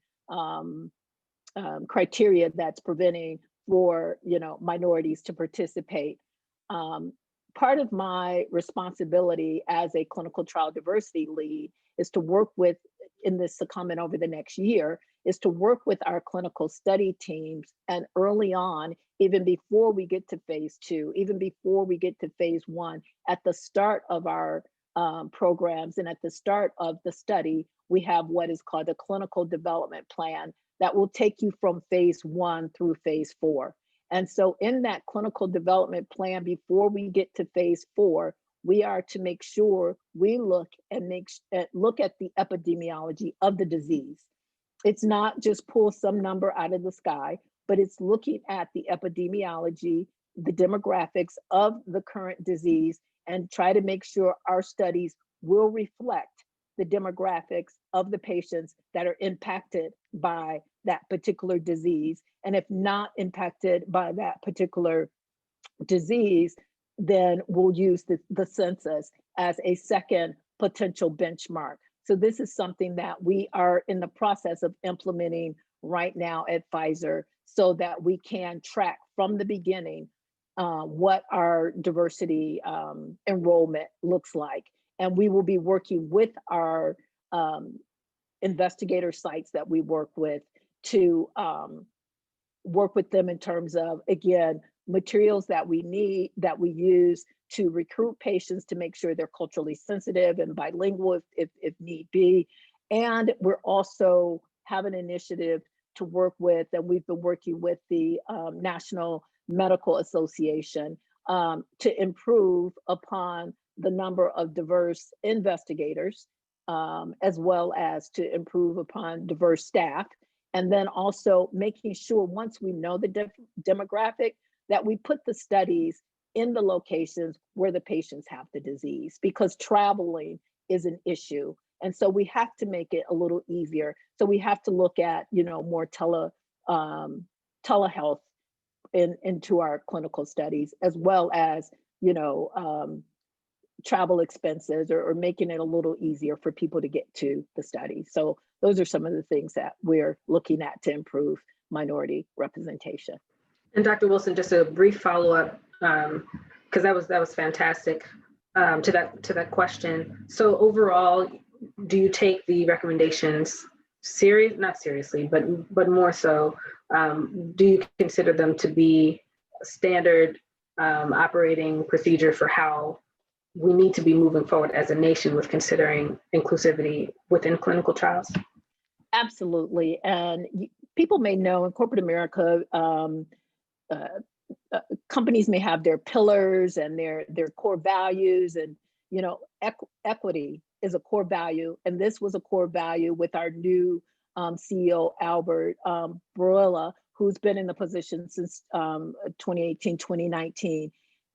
criteria that's preventing for minorities to participate. Part of my responsibility as a clinical trial diversity lead is to work with, in this secondment over the next year, is to work with our clinical study teams, and early on, even before we get to phase 2, even before we get to phase 1, at the start of our programs and at the start of the study, we have what is called a clinical development plan that will take you from phase 1 through phase 4. And so in that clinical development plan, before we get to phase 4, we are to make sure we look at the epidemiology of the disease. It's not just pull some number out of the sky, but it's looking at the epidemiology, the demographics of the current disease, and try to make sure our studies will reflect the demographics of the patients that are impacted by that particular disease. And if not impacted by that particular disease, then we'll use the census as a second potential benchmark. So this is something that we are in the process of implementing right now at Pfizer, so that we can track from the beginning what our diversity enrollment looks like. And we will be working with our investigator sites that we work with to work with them in terms of, again, materials that we need, that we use to recruit patients to make sure they're culturally sensitive and bilingual if need be. And we're also have an initiative to work with, and we've been working with the National Medical Association to improve upon the number of diverse investigators, as well as to improve upon diverse staff. And then also making sure, once we know the demographic, that we put the studies in the locations where the patients have the disease, because traveling is an issue. And so we have to make it a little easier. So we have to look at, more telehealth into our clinical studies, as well as, travel expenses, or making it a little easier for people to get to the study. So those are some of the things that we're looking at to improve minority representation. And Dr. Wilson, just a brief follow-up, because that was fantastic to that question. So overall, do you take the recommendations not seriously, but more so, do you consider them to be standard operating procedure for how we need to be moving forward as a nation with considering inclusivity within clinical trials? Absolutely. And people may know in corporate America, companies may have their pillars and their core values, and equity is a core value, and this was a core value with our new CEO Albert Bourla, who's been in the position since 2018, 2019.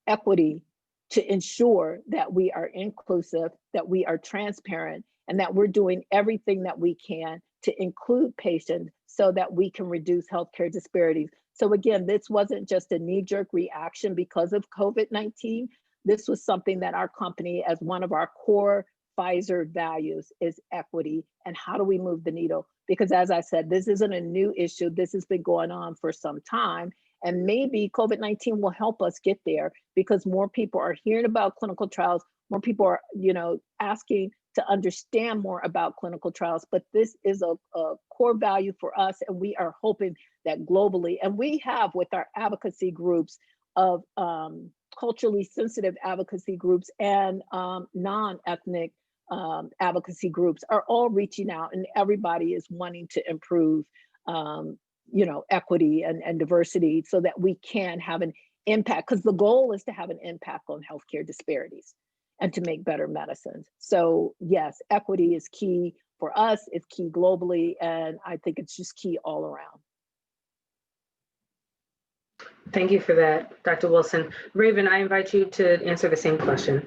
Equity to ensure that we are inclusive, that we are transparent, and that we're doing everything that we can to include patients so that we can reduce healthcare disparities. So again, this wasn't just a knee-jerk reaction because of COVID-19. This was something that our company, as one of our core Pfizer values, is equity. And how do we move the needle? Because as I said, this isn't a new issue. This has been going on for some time. And maybe COVID-19 will help us get there, because more people are hearing about clinical trials, more people are, asking to understand more about clinical trials. But this is a core value for us, and we are hoping that globally, and we have with our advocacy groups of culturally sensitive advocacy groups and non-ethnic advocacy groups are all reaching out, and everybody is wanting to improve equity and diversity so that we can have an impact, because the goal is to have an impact on healthcare disparities and to make better medicines. So yes, equity is key for us, it's key globally, and I think it's just key all around. Thank you for that, Dr. Wilson. Raven, I invite you to answer the same question.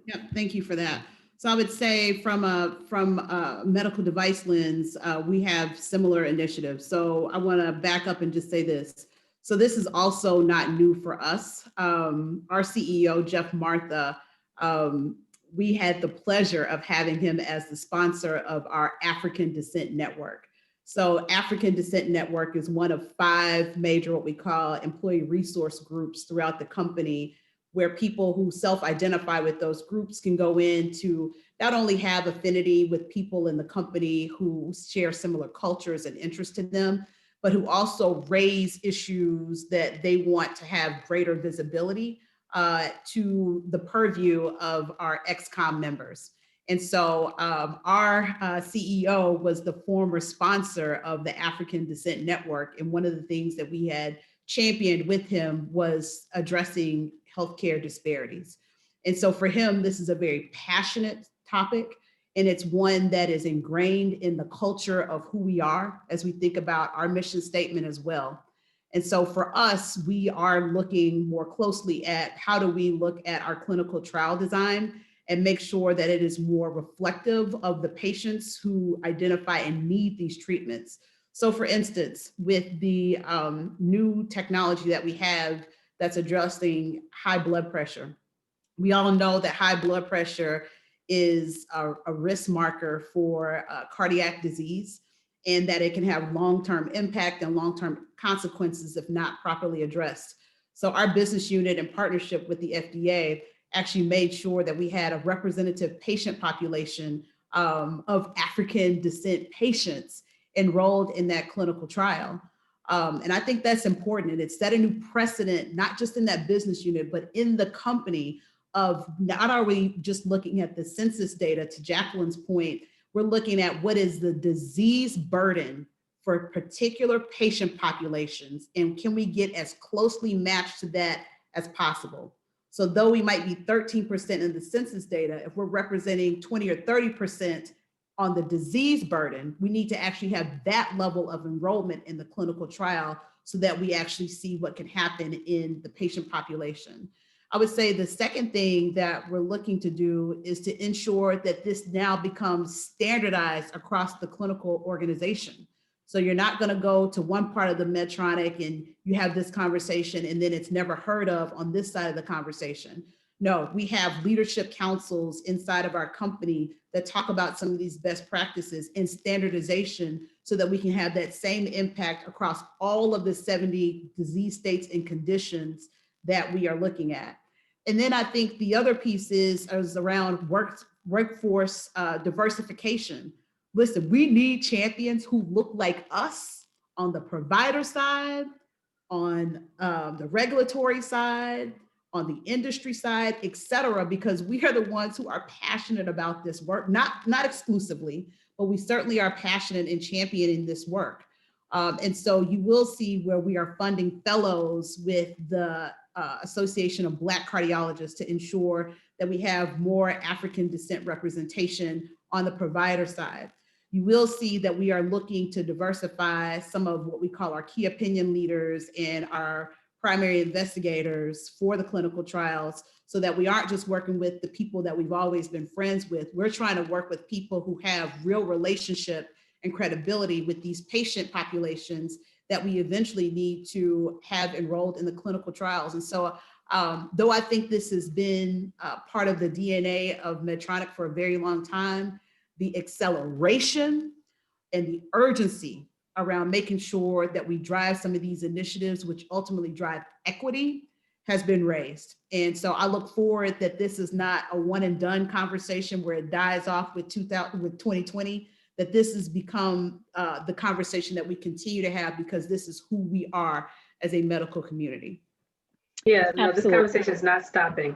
Yeah, thank you for that. So I would say from a medical device lens, we have similar initiatives. So I want to back up and just say this. So this is also not new for us. Our CEO, Jeff Martha, we had the pleasure of having him as the sponsor of our African Descent Network. So African Descent Network is one of 5 major, what we call employee resource groups throughout the company, where people who self-identify with those groups can go in to not only have affinity with people in the company who share similar cultures and interests in them, but who also raise issues that they want to have greater visibility to the purview of our ex-com members. And so our CEO was the former sponsor of the African Descent Network. And one of the things that we had championed with him was addressing healthcare disparities. And so for him, this is a very passionate topic, and it's one that is ingrained in the culture of who we are as we think about our mission statement as well. And so for us, we are looking more closely at how do we look at our clinical trial design and make sure that it is more reflective of the patients who identify and need these treatments. So for instance, with the new technology that we have that's addressing high blood pressure, we all know that high blood pressure is a risk marker for cardiac disease, and that it can have long-term impact and long-term consequences if not properly addressed. So our business unit, in partnership with the FDA, actually made sure that we had a representative patient population of African descent patients enrolled in that clinical trial. And I think that's important, and it's set a new precedent, not just in that business unit, but in the company, of not are we just looking at the census data, to Jacqueline's point, we're looking at what is the disease burden for particular patient populations, and can we get as closely matched to that as possible. So though we might be 13% in the census data, if we're representing 20 or 30% on the disease burden, we need to actually have that level of enrollment in the clinical trial so that we actually see what can happen in the patient population. I would say the second thing that we're looking to do is to ensure that this now becomes standardized across the clinical organization. So you're not going to go to one part of the Medtronic and you have this conversation and then it's never heard of on this side of the conversation. No, we have leadership councils inside of our company that talk about some of these best practices and standardization so that we can have that same impact across all of the 70 disease states and conditions that we are looking at. And then I think the other piece is around workforce diversification. Listen, we need champions who look like us on the provider side, on the regulatory side, on the industry side, et cetera, because we are the ones who are passionate about this work, not exclusively, but we certainly are passionate in championing this work. And so you will see where we are funding fellows with the Association of Black Cardiologists to ensure that we have more African descent representation on the provider side. You will see that we are looking to diversify some of what we call our key opinion leaders and our primary investigators for the clinical trials, so that we aren't just working with the people that we've always been friends with. We're trying to work with people who have real relationship and credibility with these patient populations that we eventually need to have enrolled in the clinical trials. And so though I think this has been part of the DNA of Medtronic for a very long time, the acceleration and the urgency around making sure that we drive some of these initiatives, which ultimately drive equity, has been raised. And so I look forward that this is not a one and done conversation where it dies off with 2020, that this has become the conversation that we continue to have, because this is who we are as a medical community. Yeah, no, Absolutely. this conversation is not stopping.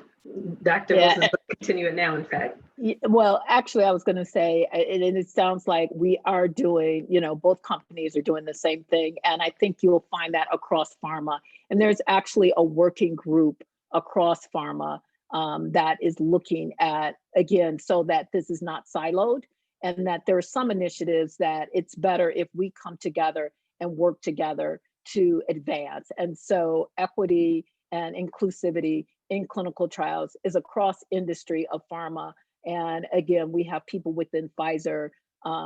Dr. Wilson's going to continue it now, in fact. Well, actually, I was going to say, and it sounds like we are doing, both companies are doing the same thing. And I think you'll find that across pharma. And there's actually a working group across pharma that is looking at, again, so that this is not siloed, and that there are some initiatives that it's better if we come together and work together to advance. And so equity and inclusivity in clinical trials is across industry of pharma. And again, we have people within Pfizer,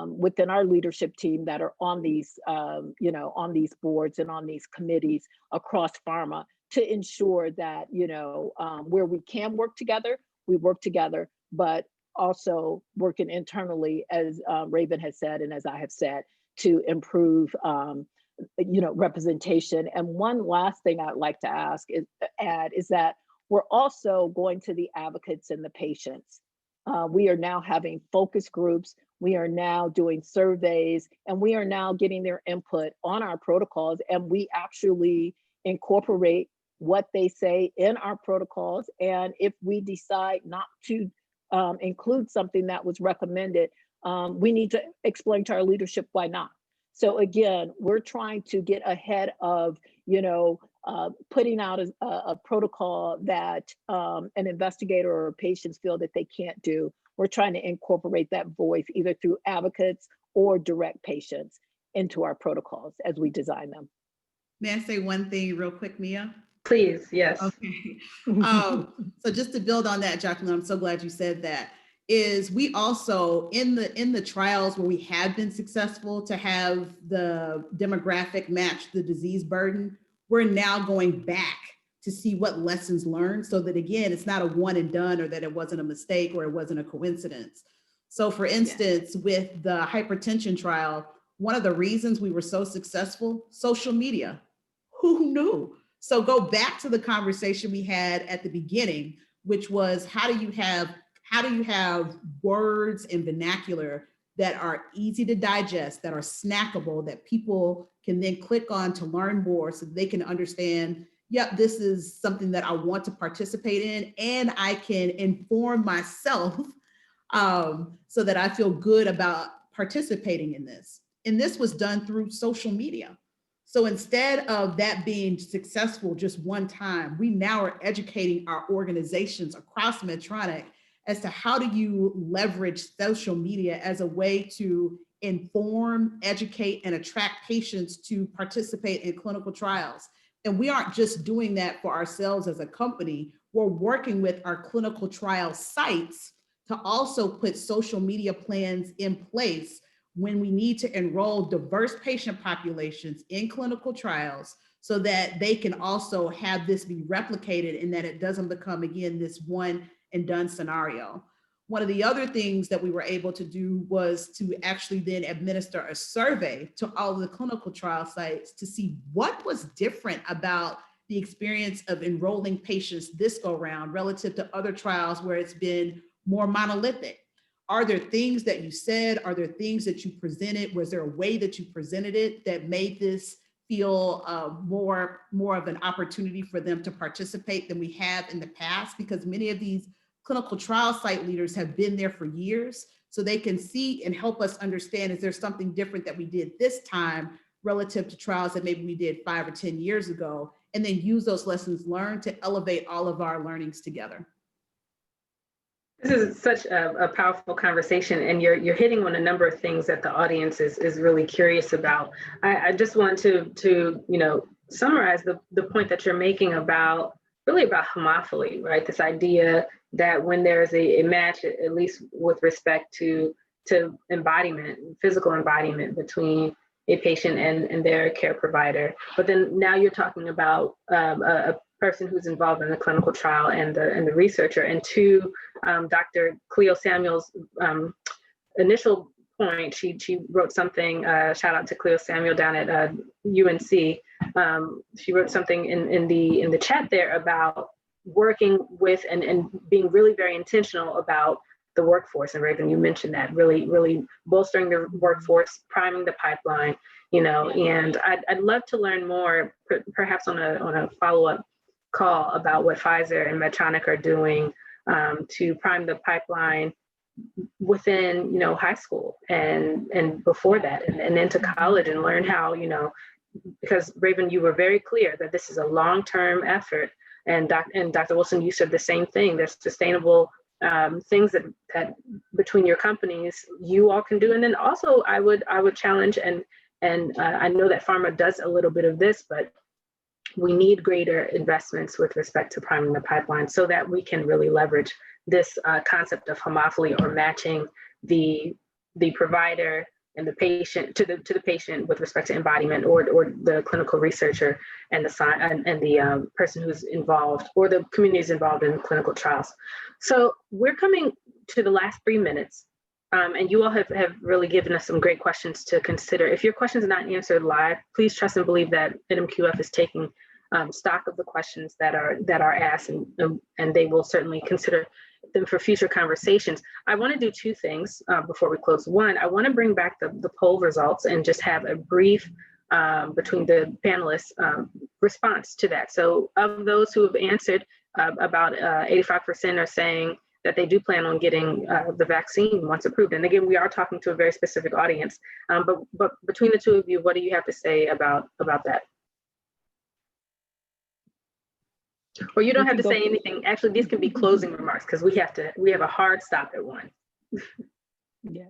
within our leadership team that are on these, on these boards and on these committees across pharma to ensure that, where we can work together, we work together, but also working internally, as Raven has said, and as I have said, to improve representation. And one last thing I'd like to add is that we're also going to the advocates and the patients. We are now having focus groups. We are now doing surveys, and we are now getting their input on our protocols. And we actually incorporate what they say in our protocols. And if we decide not to include something that was recommended, we need to explain to our leadership why not. So again, we're trying to get ahead of, putting out a protocol that an investigator or patients feel that they can't do. We're trying to incorporate that voice either through advocates or direct patients into our protocols as we design them. May I say one thing real quick, Mia? Please, yes. Okay. So just to build on that, Jacqueline, I'm so glad you said that, is we also, in the trials where we have been successful to have the demographic match the disease burden, we're now going back to see what lessons learned, so that, again, it's not a one and done, or that it wasn't a mistake or it wasn't a coincidence. So for instance, with the hypertension trial, one of the reasons we were so successful, social media. Who knew? So go back to the conversation we had at the beginning, which was how do you have words and vernacular that are easy to digest, that are snackable, that people can then click on to learn more, so they can understand, yep, this is something that I want to participate in, and I can inform myself so that I feel good about participating in this. And this was done through social media. So instead of that being successful just one time, we now are educating our organizations across Medtronic as to how do you leverage social media as a way to inform, educate, and attract patients to participate in clinical trials. And we aren't just doing that for ourselves as a company, we're working with our clinical trial sites to also put social media plans in place when we need to enroll diverse patient populations in clinical trials, so that they can also have this be replicated, and that it doesn't become, again, this one and done scenario. One of the other things that we were able to do was to actually then administer a survey to all of the clinical trial sites to see what was different about the experience of enrolling patients this go round relative to other trials where it's been more monolithic. Are there things that you said? Are there things that you presented? Was there a way that you presented it that made this feel more of an opportunity for them to participate than we have in the past? Because many of these clinical trial site leaders have been there for years, so they can see and help us understand, is there something different that we did this time relative to trials that maybe we did 5 or 10 years ago, and then use those lessons learned to elevate all of our learnings together. This is such a powerful conversation, and you're hitting on a number of things that the audience is really curious about. I just want to summarize the point that you're making about homophily, right? This idea that when there's a match, at least with respect to embodiment, physical embodiment between a patient and their care provider, but then now you're talking about a person who's involved in the clinical trial and the researcher. And to Dr. Cleo Samuel's initial point, she wrote something, shout out to Cleo Samuel down at UNC. She wrote something in the chat there about working with and being really very intentional about the workforce. And Raven, you mentioned that, really bolstering the workforce, priming the pipeline, and I'd love to learn more, perhaps on a follow-up call, about what Pfizer and Medtronic are doing to prime the pipeline within high school and before that and into college, and learn how, because Raven, you were very clear that this is a long-term effort, and Dr. Wilson, you said the same thing. There's sustainable things that between your companies you all can do. And then also I would challenge, and I know that pharma does a little bit of this, but we need greater investments with respect to priming the pipeline so that we can really leverage this concept of homophily, or matching the provider and the patient to the patient with respect to embodiment, or the clinical researcher and the person who's involved, or the communities involved in clinical trials. So we're coming to the last 3 minutes. And you all have really given us some great questions to consider. If your questions are not answered live, please trust and believe that NMQF is taking stock of the questions that are asked, and they will certainly consider them for future conversations. I want to do 2 things before we close. One, I want to bring back the poll results and just have a brief between the panelists response to that. So of those who have answered, about 85% are saying that they do plan on getting the vaccine once approved. And again, we are talking to a very specific audience. But between the 2 of you, what do you have to say about that? Or you don't have to say anything. Actually, these can be closing remarks, because we have a hard stop at 1. Yeah.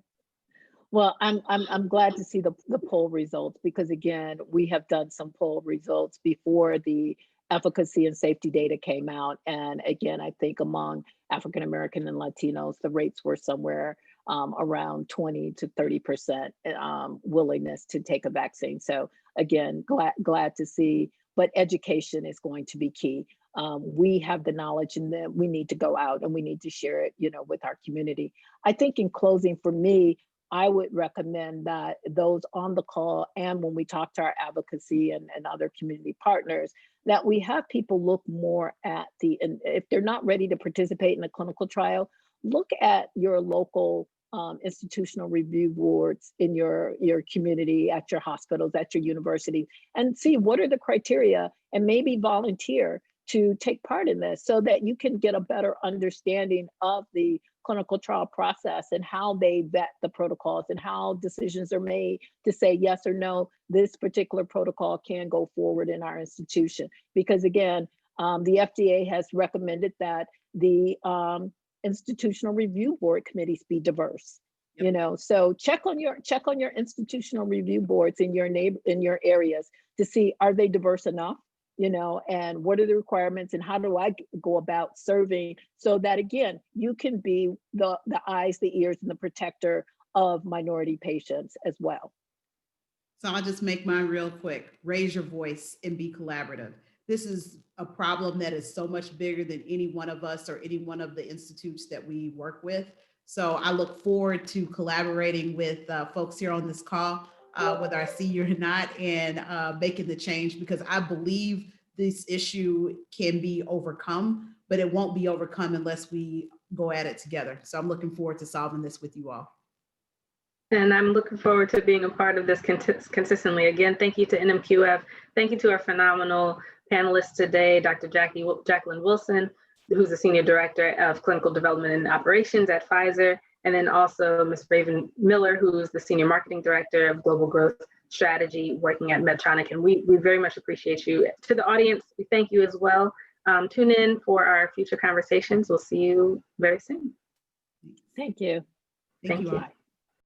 Well, I'm glad to see the poll results, because again, we have done some poll results before the efficacy and safety data came out. And again, I think among African American and Latinos, the rates were somewhere around 20 to 30% willingness to take a vaccine. So again, glad to see, but education is going to be key. We have the knowledge, and then we need to go out and we need to share it, with our community. I think in closing, for me, I would recommend that those on the call, and when we talk to our advocacy and other community partners, that we have people look more at and if they're not ready to participate in a clinical trial, look at your local institutional review boards in your community, at your hospitals, at your university, and see what are the criteria, and maybe volunteer to take part in this, so that you can get a better understanding of the clinical trial process and how they vet the protocols and how decisions are made to say yes or no, this particular protocol can go forward in our institution. Because again, the FDA has recommended that the institutional review board committees be diverse. Yep. So check on your institutional review boards in your areas to see, are they diverse enough? And what are the requirements, and how do I go about serving, so that again, you can be the eyes, the ears, and the protector of minority patients as well. So I'll just make mine real quick. Raise your voice and be collaborative. This is a problem that is so much bigger than any one of us or any one of the institutes that we work with. So I look forward to collaborating with folks here on this call, whether I see you or not, and making the change, because I believe this issue can be overcome but it won't be overcome unless we go at it together. So I'm looking forward to solving this with you all. And I'm looking forward to being a part of this consistently. Again, thank you to NMQF. Thank you to our phenomenal panelists today, Dr. Jacqueline Wilson, who's the Senior Director of Clinical Development and Operations at Pfizer, and then also Ms. Raven Miller, who's the Senior Marketing Director of Global Growth Strategy working at Medtronic. And we very much appreciate you. To the audience, we thank you as well. Tune in for our future conversations. We'll see you very soon. Thank you. Thank you all.